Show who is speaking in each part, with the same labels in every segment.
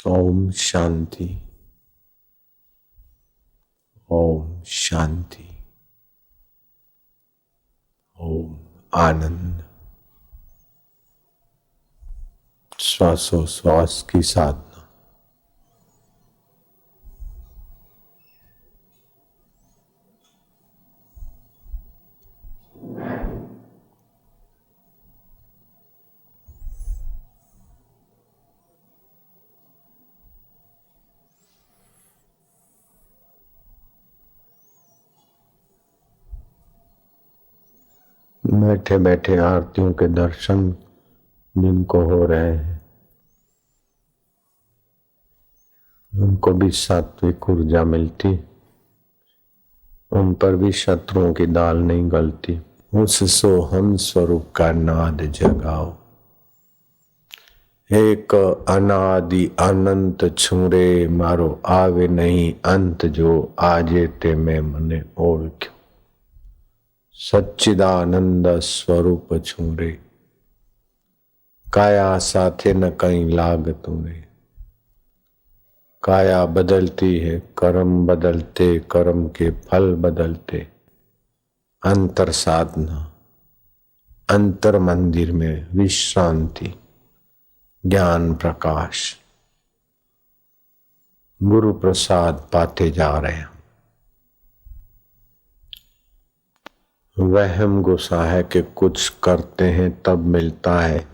Speaker 1: ओम शांति। ओम शांति। ओम आनंद। श्वासोश्वास की साधना। बैठे बैठे आरतियों के दर्शन जिनको हो रहे हैं उनको भी सात्विक ऊर्जा मिलती, उन पर भी शत्रुओं की दाल नहीं गलती। उस सोहम स्वरूप का नाद जगाओ। एक अनादि अनंत छुरे मारो आवे नहीं अंत, जो आजे ते में मने ओळख्यो। सच्चिदानंद स्वरूप छूरे काया साथे न कहीं लागतू रे। काया बदलती है, कर्म बदलते, कर्म के फल बदलते। अंतर साधना, अंतर मंदिर में विश्रांति, ज्ञान प्रकाश, गुरु प्रसाद पाते जा रहे हैं। वहम गुस्सा है कि कुछ करते हैं तब मिलता है,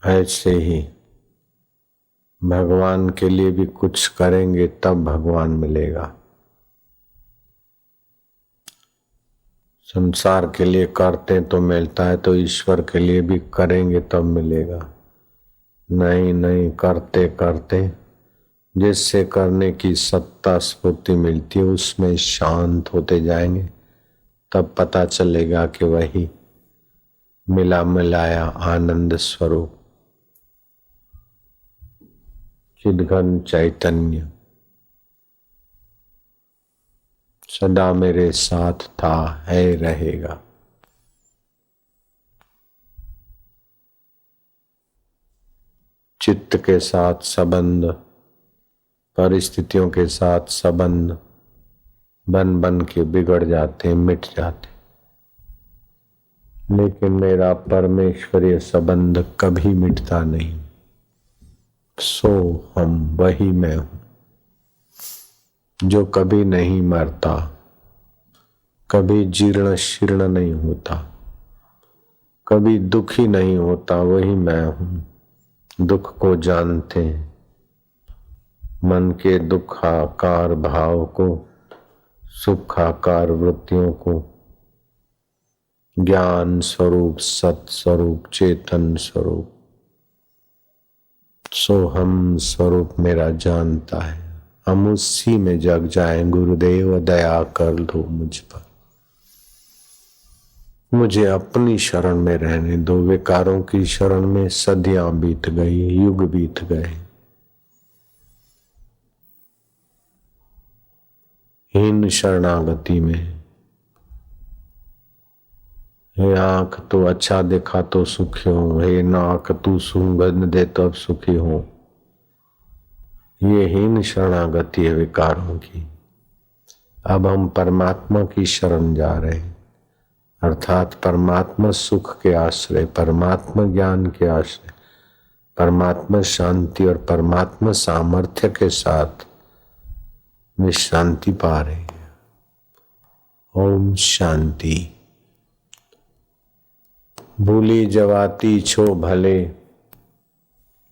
Speaker 1: ऐसे ही भगवान के लिए भी कुछ करेंगे तब भगवान मिलेगा। संसार के लिए करते तो मिलता है, तो ईश्वर के लिए भी करेंगे तब मिलेगा। नहीं नहीं, करते करते जिससे करने की सत्ता स्फूर्ति मिलती है उसमें शांत होते जाएंगे, तब पता चलेगा कि वही मिला मिलाया आनंद स्वरूप चिद्घन चैतन्य सदा मेरे साथ था, है, रहेगा। चित्त के साथ संबंध, परिस्थितियों के साथ संबंध बन बन के बिगड़ जाते, मिट जाते, लेकिन मेरा परमेश्वरीय संबंध कभी मिटता नहीं। सो हम वही मैं हूं जो कभी नहीं मरता, कभी जीर्ण शीर्ण नहीं होता, कभी दुखी नहीं होता। वही मैं हूं। दुख को जानते हैं, मन के दुखाकार भाव को, सुखाकार वृत्तियों को ज्ञान स्वरूप, सत स्वरूप, चेतन स्वरूप, सोहम स्वरूप मेरा जानता है। हम उसी में जग जाएं। गुरुदेव दया कर दो मुझ पर, मुझे अपनी शरण में रहने दो। विकारों की शरण में सदियां बीत गई, युग बीत गए। हीन शरणागति में, हे आंख तो अच्छा देखा तो सुखी हो, हे नाक तू सुगंध दे तो अब सुखी हो। ये हीन शरणागति है विकारों की। अब हम परमात्मा की शरण जा रहे हैं, अर्थात परमात्मा सुख के आश्रय, परमात्मा ज्ञान के आश्रय, परमात्मा शांति और परमात्मा सामर्थ्य के साथ विश्रांति पा रहे हैं। ओम शांति। भूली जवाती छो भले,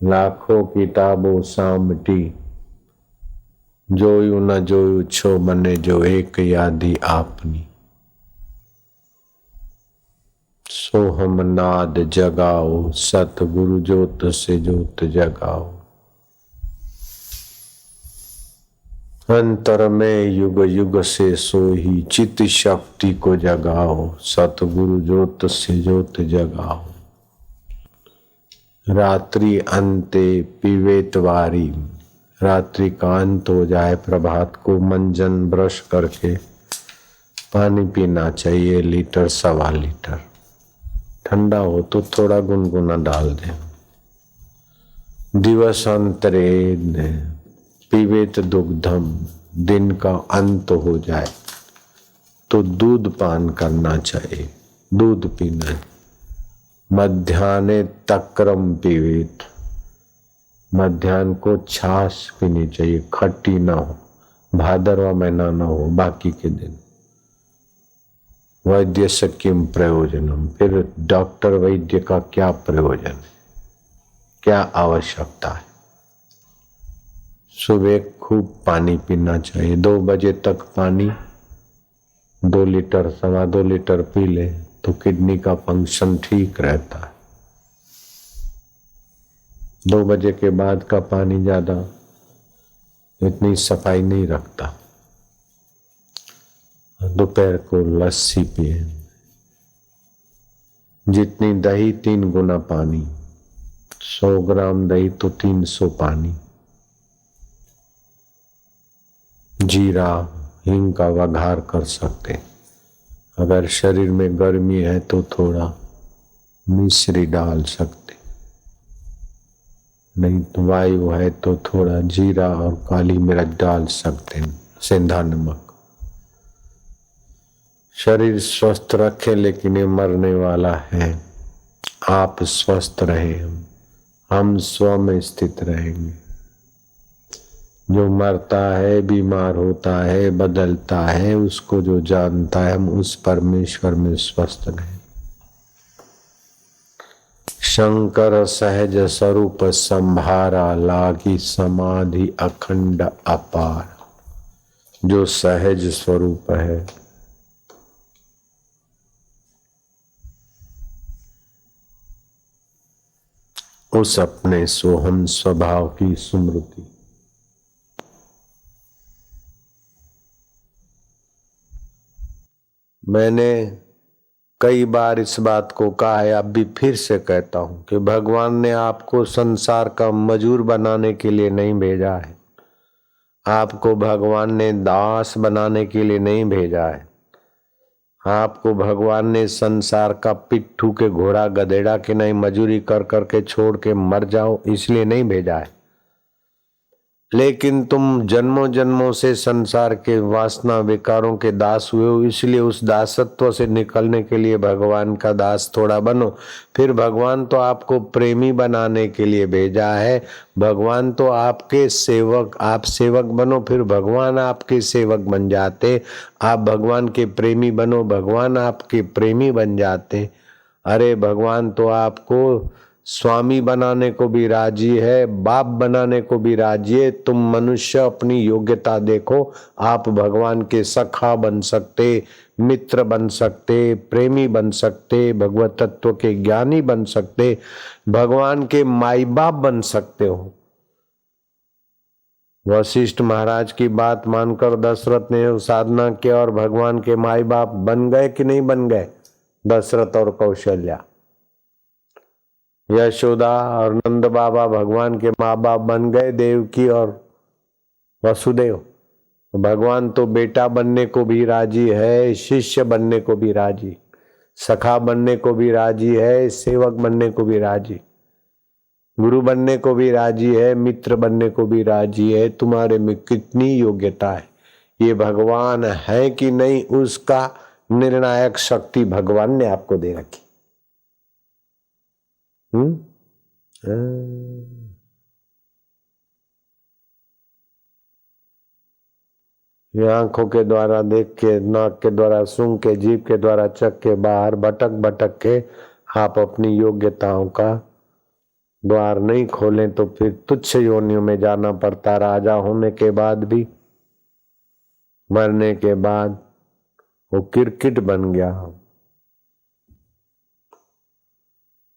Speaker 1: लाखों किताबों सामटी। जोयु न जोयु छो मने, जो एक यादी आपनी। सोहम नाद जगाओ, सतगुरु ज्योत से ज्योत जगाओ। अंतर में युग युग से सोही, चित शक्ति को जगाओ। सतगुरु ज्योत से ज्योत जगाओ। रात्रि अंते पिवेतवारी, रात्रि का अंत हो जाए, प्रभात को मंजन ब्रश करके पानी पीना चाहिए, लीटर सवा लीटर। ठंडा हो तो थोड़ा गुनगुना डाल दें। दिवसांतरे पीवेत दुग्धम, दिन का अंत हो जाए तो दूध पान करना चाहिए, दूध पीना है। मध्याह्ने तक्रम पीवेत, मध्याह्न को छाछ पीनी चाहिए, खट्टी ना हो, भादरवा महीना ना हो, बाकी के दिन। वैद्य से किम प्रयोजनम, फिर डॉक्टर वैद्य का क्या प्रयोजन है, क्या आवश्यकता है। सुबह खूब पानी पीना चाहिए, 2 बजे तक पानी 2 लीटर 2.25 लीटर पी ले तो किडनी का फंक्शन ठीक रहता है। 2 बजे के बाद का पानी ज्यादा इतनी सफाई नहीं रखता। दोपहर को लस्सी पिए, जितनी दही 3 गुना पानी, 100 ग्राम दही तो 300 पानी। जीरा हिंग का वघार कर सकते। अगर शरीर में गर्मी है तो थोड़ा मिश्री डाल सकते, नहीं तो वायु है तो थोड़ा जीरा और काली मिर्च डाल सकते, सेंधा नमक। शरीर स्वस्थ रखे, लेकिन ये मरने वाला है। आप स्वस्थ रहे, हम स्व में स्थित रहेंगे। जो मरता है, बीमार होता है, बदलता है, उसको जो जानता है, हम उस परमेश्वर में स्वस्थ रहे। शंकर सहज स्वरूप संभारा, लागी समाधि अखंड अपार। जो सहज स्वरूप है, उस अपने सोहम स्वभाव की स्मृति। मैंने कई बार इस बात को कहा है, अब भी फिर से कहता हूं कि भगवान ने आपको संसार का मजूर बनाने के लिए नहीं भेजा है। आपको भगवान ने दास बनाने के लिए नहीं भेजा है। आपको भगवान ने संसार का पिट्ठू के घोड़ा गधेड़ा के नहीं मजूरी कर करके छोड़ के मर जाओ इसलिए नहीं भेजा है। लेकिन तुम जन्मों जन्मों से संसार के वासना विकारों के दास हुए हो, इसलिए उस दासत्व से निकलने के लिए भगवान का दास थोड़ा बनो। फिर भगवान तो आपको प्रेमी बनाने के लिए भेजा है। भगवान तो आपके सेवक, आप सेवक बनो, फिर भगवान आपके सेवक बन जाते। आप भगवान के प्रेमी बनो, भगवान आपके प्रेमी बन जाते। अरे भगवान तो आपको स्वामी बनाने को भी राजी है, बाप बनाने को भी राजी है। तुम मनुष्य अपनी योग्यता देखो, आप भगवान के सखा बन सकते, मित्र बन सकते, प्रेमी बन सकते, भगवत तत्व के ज्ञानी बन सकते, भगवान के माई बाप बन सकते हो। वशिष्ठ महाराज की बात मानकर दशरथ ने साधना किया और भगवान के माई बाप बन गए कि नहीं बन गए? दशरथ और कौशल्या, यशोदा और नंद बाबा भगवान के माँ बाप बन गए, देवकी और वसुदेव। भगवान तो बेटा बनने को भी राजी है, शिष्य बनने को भी राजी, सखा बनने को भी राजी है, सेवक बनने को भी राजी, गुरु बनने को भी राजी है, मित्र बनने को भी राजी है। तुम्हारे में कितनी योग्यता है, ये भगवान है कि नहीं, उसका निर्णायक शक्ति भगवान ने आपको दे रखी। ये आंखों के द्वारा देख के, नाक के द्वारा सूंघ के, जीभ के द्वारा चख के, बाहर भटक भटक के आप अपनी योग्यताओं का द्वार नहीं खोलें तो फिर तुच्छ योनियों में जाना पड़ता। राजा होने के बाद भी, मरने के बाद वो किरकिट बन गया।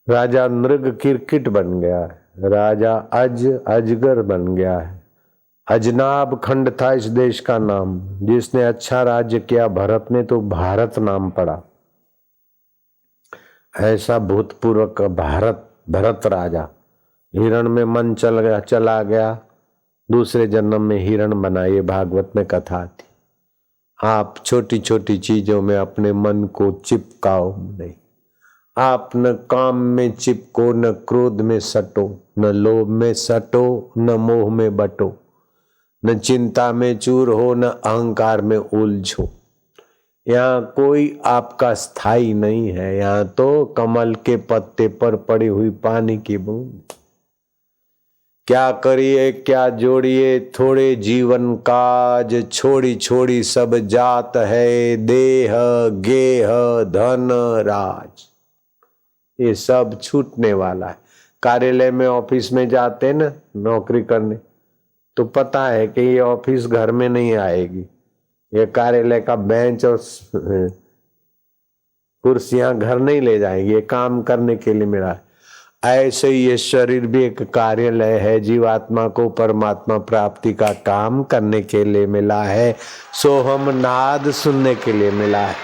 Speaker 1: राजा मृग किरकिट बन गया है, राजा अजगर बन गया है। अजनाब खंड था इस देश का नाम, जिसने अच्छा राज्य किया भरत ने तो भारत नाम पड़ा। ऐसा भूतपूर्व का भरत राजा हिरण में मन चला गया, दूसरे जन्म में हिरण बना। ये भागवत में कथा थी। आप छोटी छोटी चीजों में अपने मन को चिपकाओ नहीं। आप न काम में चिपको, न क्रोध में सटो, न लोभ में सटो, न मोह में बटो, न चिंता में चूर हो, न अहंकार में उलझो। यहाँ कोई आपका स्थायी नहीं है। यहाँ तो कमल के पत्ते पर पड़ी हुई पानी की बूंद। क्या करिए क्या जोड़िए, थोड़े जीवन काज, छोड़ी छोड़ी सब जात है, देह गेह धन राज, ये सब छूटने वाला है। कार्यालय में ऑफिस में जाते हैं ना नौकरी करने, तो पता है कि ये ऑफिस घर में नहीं आएगी। ये कार्यालय का बेंच और कुर्सियां घर नहीं ले जाएंगी, ये काम करने के लिए मिला है। ऐसे ही ये शरीर भी एक कार्यालय है, जीवात्मा को परमात्मा प्राप्ति का काम करने के लिए मिला है। सोहम नाद सुनने के लिए मिला है,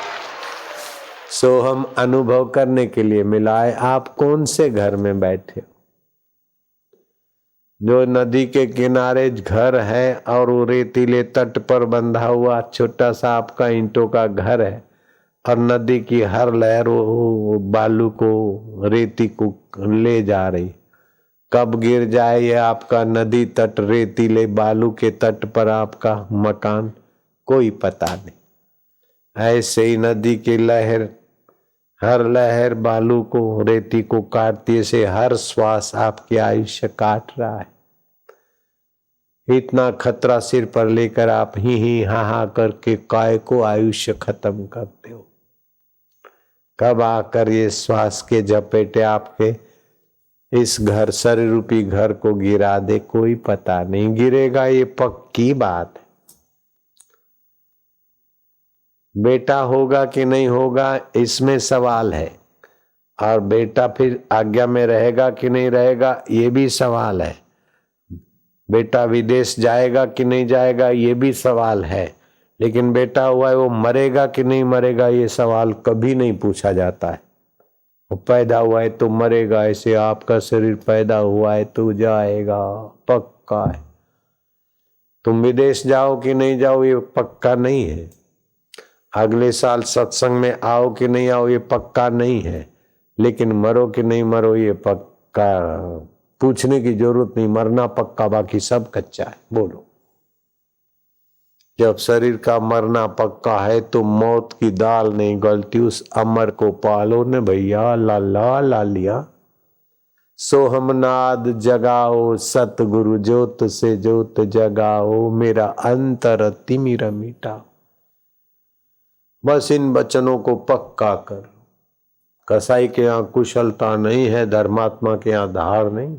Speaker 1: सोहम अनुभव करने के लिए मिला है। आप कौन से घर में बैठे हो? जो नदी के किनारे घर है और वो रेतीले तट पर बंधा हुआ छोटा सा आपका ईंटों का घर है, और नदी की हर लहर वो बालू को रेती को ले जा रही। कब गिर जाए ये आपका नदी तट रेतीले बालू के तट पर आपका मकान, कोई पता नहीं। ऐसे ही नदी की लहर, हर लहर बालू को रेती को काटती से हर श्वास आपकी आयुष्य काट रहा है। इतना खतरा सिर पर लेकर आप ही हा करके काय को आयुष्य खत्म करते हो। कब आकर ये श्वास के झपेटे आपके इस घर शरीर रूपी घर को गिरा दे, कोई पता नहीं। गिरेगा ये पक्की बात है। बेटा होगा कि नहीं होगा इसमें सवाल है, और बेटा फिर आज्ञा में रहेगा कि नहीं रहेगा ये भी सवाल है। बेटा विदेश जाएगा कि नहीं जाएगा ये भी सवाल है। लेकिन बेटा हुआ है वो मरेगा कि नहीं मरेगा ये सवाल कभी नहीं पूछा जाता है। वो पैदा हुआ है तो मरेगा, ऐसे आपका शरीर पैदा हुआ है तो जाएगा, पक्का है। तुम विदेश जाओ कि नहीं जाओ ये पक्का नहीं है। अगले साल सत्संग में आओ कि नहीं आओ ये पक्का नहीं है। लेकिन मरो कि नहीं मरो ये पक्का, पूछने की जरूरत नहीं। मरना पक्का, बाकी सब कच्चा है। बोलो, जब शरीर का मरना पक्का है तो मौत की दाल नहीं गलती, उस अमर को पालो न भैया, लाला लालिया। सोहमनाद जगाओ सतगुरु, ज्योत से ज्योत जगाओ, मेरा अंतर तिमिर मिटाओ। बस इन वचनों को पक्का कर। कसाई के यहाँ कुशलता नहीं है, धर्मात्मा के यहाँ धार नहीं।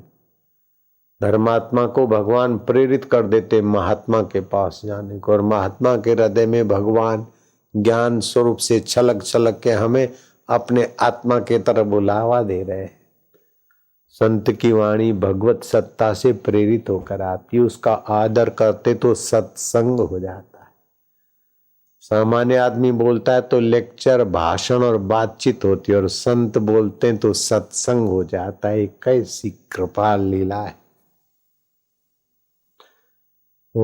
Speaker 1: धर्मात्मा को भगवान प्रेरित कर देते महात्मा के पास जाने को, और महात्मा के हृदय में भगवान ज्ञान स्वरूप से छलक छलक के हमें अपने आत्मा के तरफ बुलावा दे रहे हैं। संत की वाणी भगवत सत्ता से प्रेरित होकर आती, उसका आदर करते तो सत्संग हो जाता है। सामान्य आदमी बोलता है तो लेक्चर भाषण और बातचीत होती है, और संत बोलते हैं तो सत्संग हो जाता है। कैसी कृपा लीला है। ओ